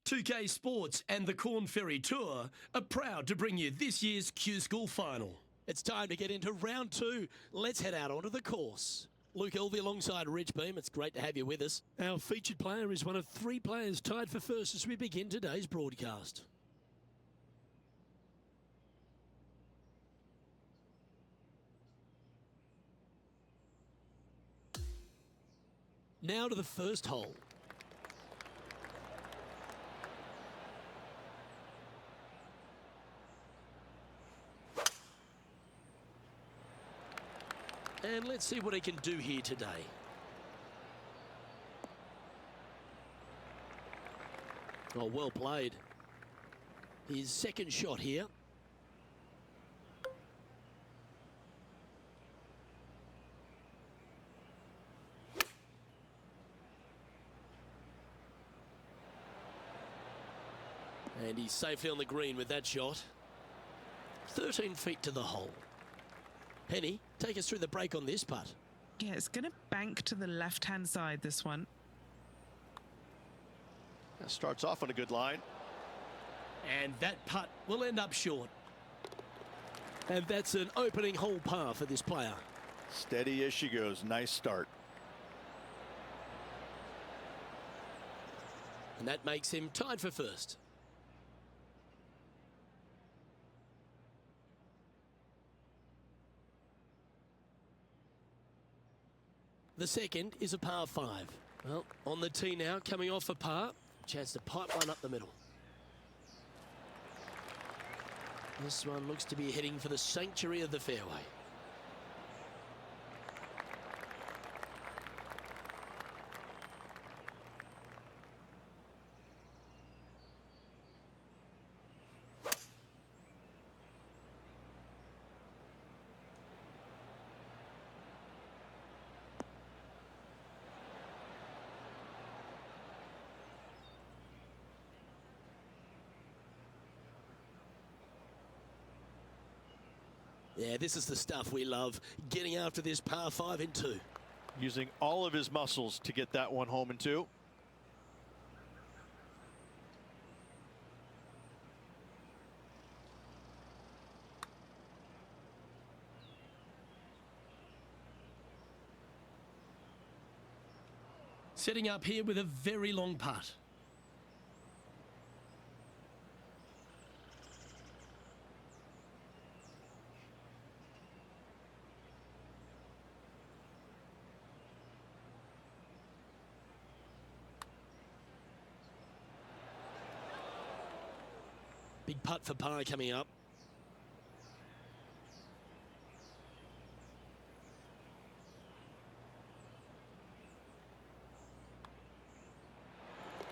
2K Sports and the Corn Ferry Tour are proud to bring you this year's Q School Final. It's time to get into round two. Let's head out onto the course. Luke Elvey alongside Rich Beam. It's great to have you with us. Our featured player is one of three players tied for first as we begin today's broadcast. Now to the first hole. And let's see what he can do here today. Oh, well played. His second shot here. And he's safely on the green with that shot. 13 feet to the hole. Penny, take us through the break on this putt. Yeah, it's going to bank to the left-hand side, this one. That starts off on a good line. And that putt will end up short. And that's an opening hole par for this player. Steady as she goes. Nice start. And that makes him tied for first. The second is a par 5. Well, on the tee now, coming off a par. Chance to pipe one up the middle. This one looks to be heading for the sanctuary of the fairway. Yeah, this is the stuff we love, getting after this par 5 in 2. Using all of his muscles to get that one home in 2. Setting up here with a very long putt. Big putt for par coming up.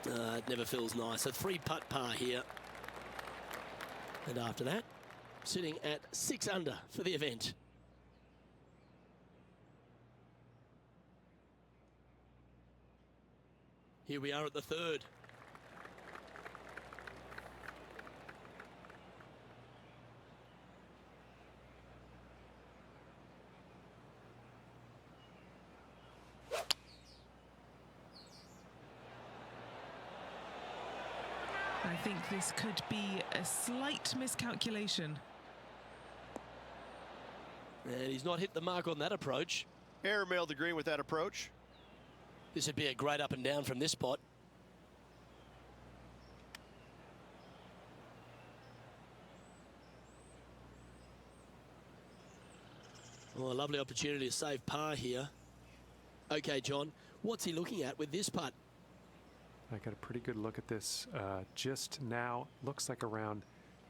It never feels nice. A 3-putt par here. And after that, sitting at 6 under for the event. Here we are at the third. I think this could be a slight miscalculation. And he's not hit the mark on that approach. Airmailed the green with that approach. This would be a great up and down from this spot. Oh, a lovely opportunity to save par here. Okay, John, what's he looking at with this putt? I got a pretty good look at this just now. Looks like around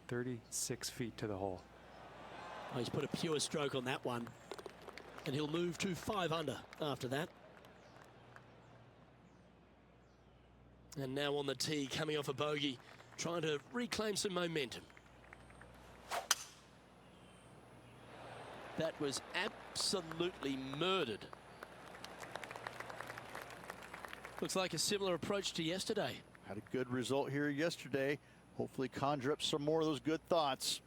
36 feet to the hole. Oh, he's put a pure stroke on that one. And he'll move to 5 under after that. And now on the tee, coming off a bogey, trying to reclaim some momentum. That was absolutely murdered. Looks like a similar approach to yesterday. Had a good result here yesterday. Hopefully conjure up some more of those good thoughts.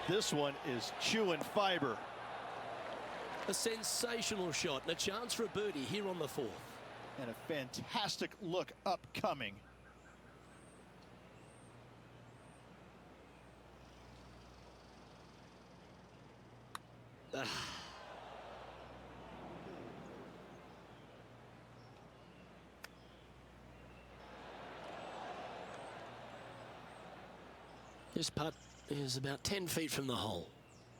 This one is chewing fiber. A sensational shot and a chance for a birdie here on the 4th. And a fantastic look upcoming. This putt is about 10 feet from the hole.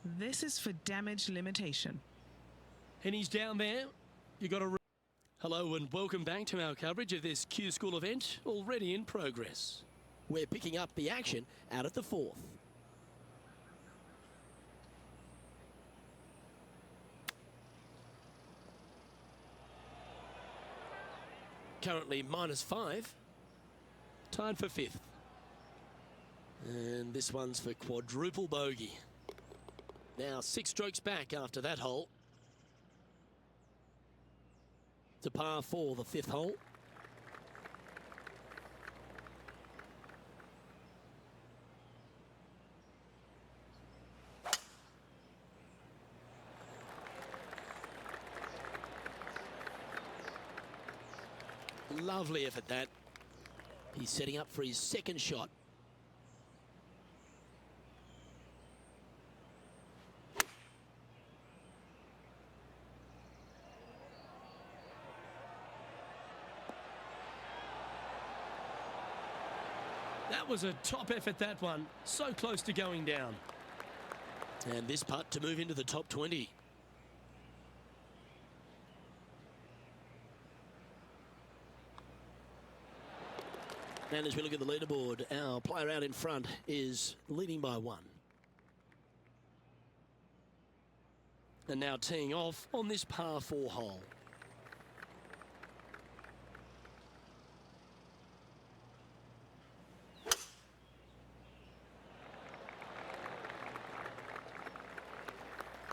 This is for damage limitation. And he's down there. You got to. Hello and welcome back to our coverage of this Q School event, already in progress. We're picking up the action out at the 4th. Currently -5, tied for 5th. And this one's for quadruple bogey. Now 6 strokes back after that hole. To par 4, the 5th hole. Lovely effort that. He's setting up for his 2nd shot. That was a top effort, that one. So close to going down. And this putt to move into the top 20. And as we look at the leaderboard, our player out in front is leading by 1. And now teeing off on this par 4 hole.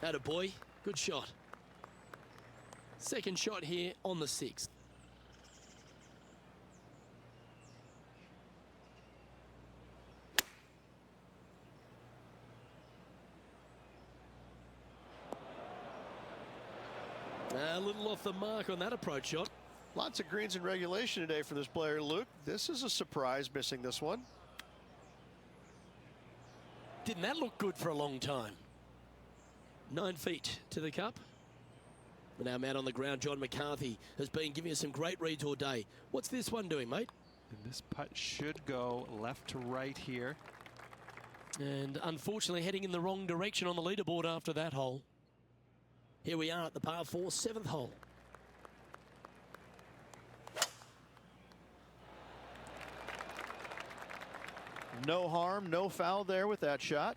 Atta boy, good shot. 2nd shot here on the 6th. A little off the mark on that approach shot. Lots of greens in regulation today for this player, Luke. This is a surprise, missing this one. Didn't that look good for a long time? 9 feet to the cup. But now man on the ground, John McCarthy, has been giving us some great reads all day. What's this one doing, mate? And this putt should go left to right here. And unfortunately heading in the wrong direction on the leaderboard after that hole. Here we are at the par 4, 7th hole. No harm, no foul there with that shot.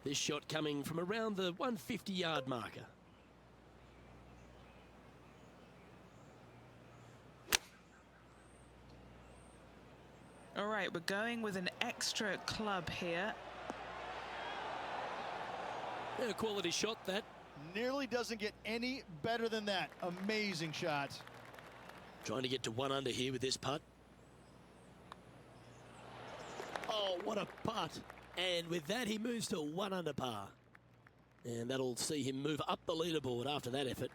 This shot coming from around the 150-yard marker. All right, we're going with an extra club here. Yeah, quality shot that. Nearly doesn't get any better than that. Amazing shot. Trying to get to 1 under here with this putt. Oh, what a putt. And with that, he moves to 1 under par. And that'll see him move up the leaderboard after that effort.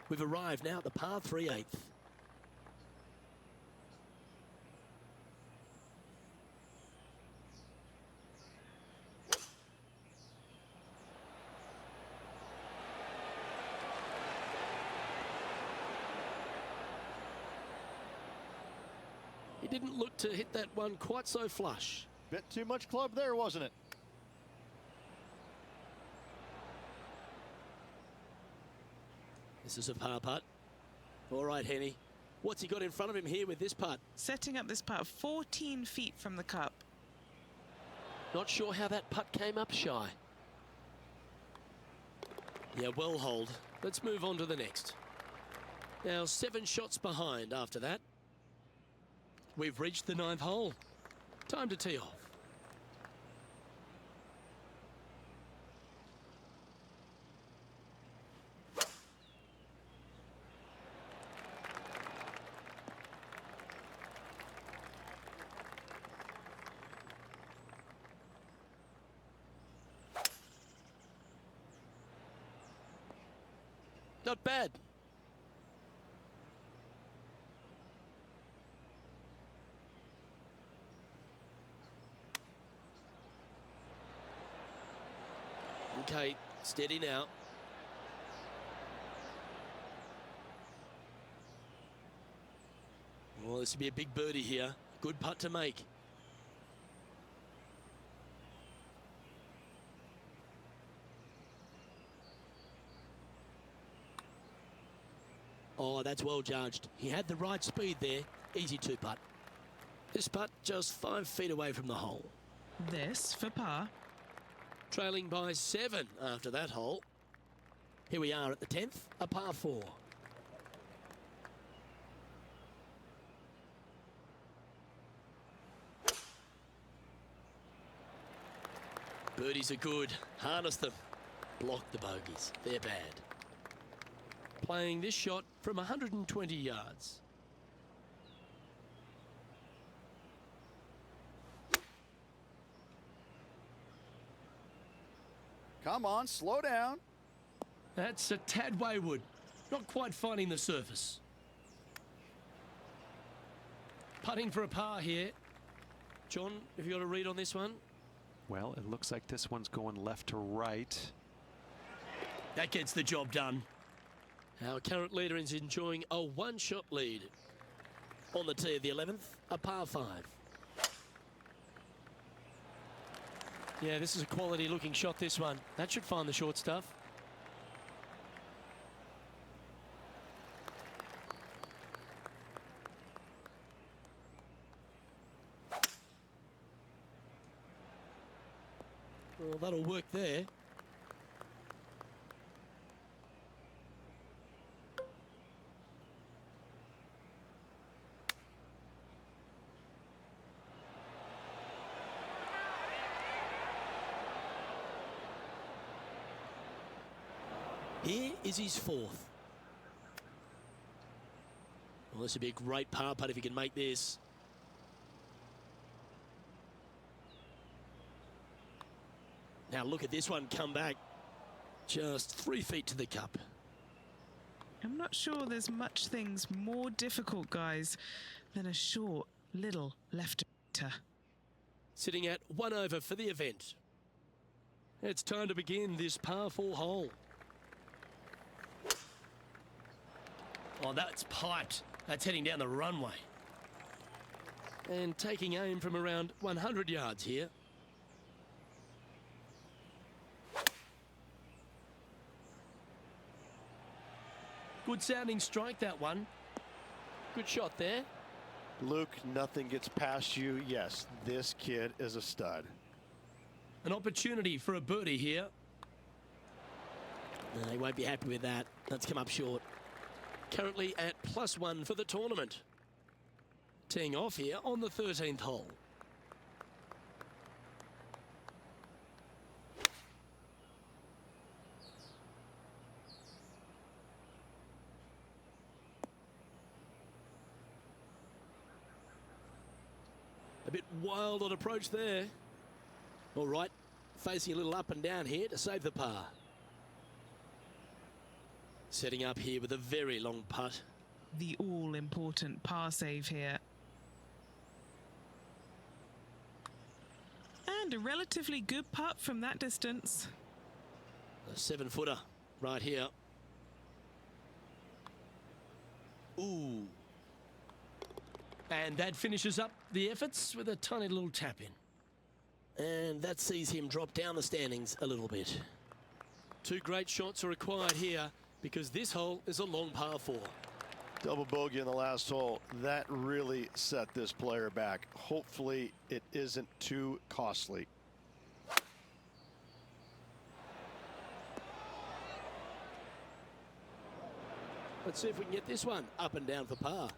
We've arrived now at the par 3/8. He didn't look to hit that one quite so flush. Bit too much club there, wasn't it? This is a par putt. All right, Henny. What's he got in front of him here with this putt? Setting up this putt 14 feet from the cup. Not sure how that putt came up shy. Yeah, well holed. Let's move on to the next. Now 7 shots behind after that. We've reached the 9th hole. Time to tee off. Not bad. Okay, steady now. Well, this will be a big birdie here. Good putt to make. Oh, that's well judged. He had the right speed there. Easy two putt. This putt just 5 feet away from the hole. This for par. Trailing by 7 after that hole. Here we are at the 10th, a par 4. Birdies are good. Harness them. Block the bogeys. They're bad. Playing this shot from 120 yards. Come on, slow down. That's a tad wayward. Not quite finding the surface. Putting for a par here. John, have you got a read on this one? Well, it looks like this one's going left to right. That gets the job done. Our current leader is enjoying a one-shot lead. On the tee of the 11th, a par 5. Yeah, this is a quality-looking shot, this one. That should find the short stuff. Well, that'll work there. Here is his 4th. Well, this would be a great par putt if he can make this. Now look at this one come back. Just 3 feet to the cup. I'm not sure there's much things more difficult, guys, than a short little left-er. Sitting at 1 over for the event. It's time to begin this par 4 hole. Oh, that's piped. That's heading down the runway. And taking aim from around 100 yards here. Good sounding strike, that one. Good shot there. Luke, nothing gets past you. Yes, this kid is a stud. An opportunity for a birdie here. No, he won't be happy with that. That's come up short. Currently at +1 for the tournament. Teeing off here on the 13th hole. A bit wild on approach there. All right, facing a little up and down here to save the par. Setting up here with a very long putt. The all-important par save here. And a relatively good putt from that distance. A 7-footer right here. Ooh. And that finishes up the efforts with a tiny little tap in. And that sees him drop down the standings a little bit. 2 great shots are required here because this hole is a long par 4. Double bogey in the last hole. That really set this player back. Hopefully it isn't too costly. Let's see if we can get this one up and down for par.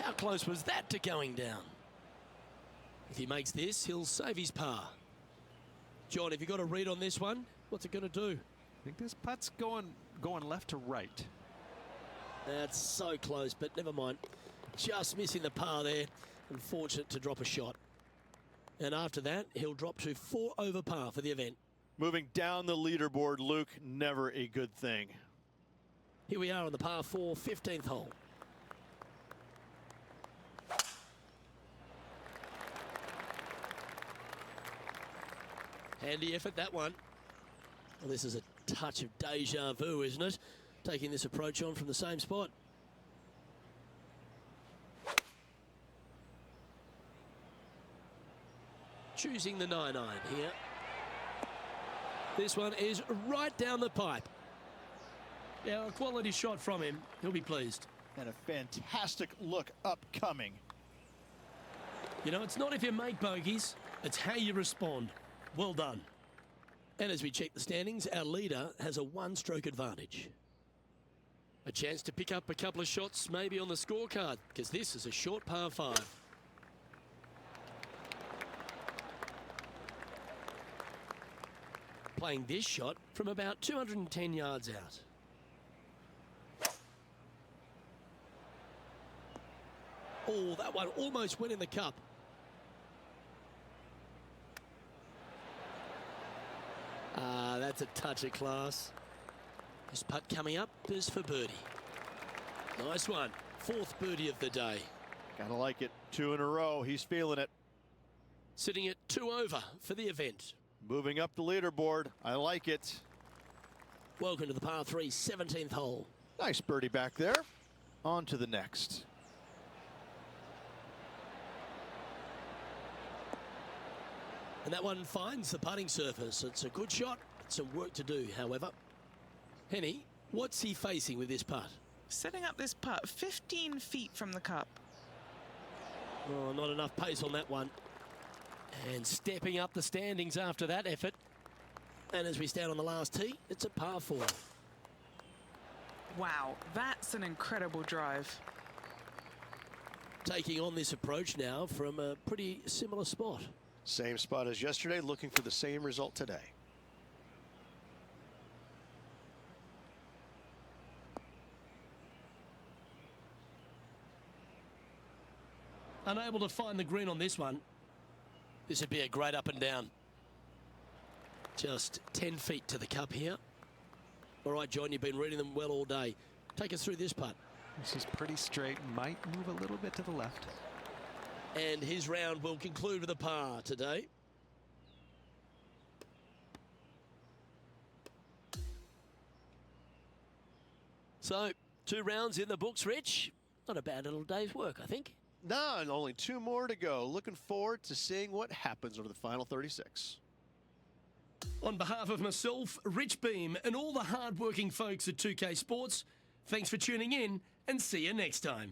How close was that to going down? If he makes this, he'll save his par. John, have you got a read on this one? What's it going to do? I think this putt's going left to right. That's so close, but never mind. Just missing the par there. Unfortunate to drop a shot. And after that, he'll drop to 4 over par for the event. Moving down the leaderboard, Luke, never a good thing. Here we are on the par 4, 15th hole. Handy effort, that one. Well, this is a touch of deja vu, isn't it? Taking this approach on from the same spot. Choosing the 9-iron here. This one is right down the pipe. Yeah, a quality shot from him. He'll be pleased. And a fantastic look upcoming. You know, it's not if you make bogeys, it's how you respond. Well done. And as we check the standings, our leader has a one-stroke advantage. A chance to pick up a couple of shots maybe on the scorecard, because this is a short par 5. Playing this shot from about 210 yards out. Oh, that one almost went in the cup. That's a touch of class. This putt coming up is for birdie. Nice one. 4th birdie of the day. Gotta like it. 2 in a row. He's feeling it. Sitting at 2 over for the event. Moving up the leaderboard. I like it. Welcome to the par 3, 17th hole. Nice birdie back there. On to the next. And that one finds the putting surface. It's a good shot. Some work to do, however. Henny, what's he facing with this putt? Setting up this putt 15 feet from the cup. Oh, not enough pace on that one. And stepping up the standings after that effort. And as we stand on the last tee, it's a par 4. Wow, that's an incredible drive. Taking on this approach now from a pretty similar spot. Same spot as yesterday, looking for the same result today. Unable to find the green on this one. This would be a great up and down. Just 10 feet to the cup here. All right, John, you've been reading them well all day. Take us through this putt. This is pretty straight. Might move a little bit to the left. And his round will conclude with a par today. So, 2 rounds in the books, Rich. Not a bad little day's work, I think. No, and only 2 more to go. Looking forward to seeing what happens over the final 36. On behalf of myself, Rich Beam, and all the hard-working folks at 2K Sports, thanks for tuning in, and see you next time.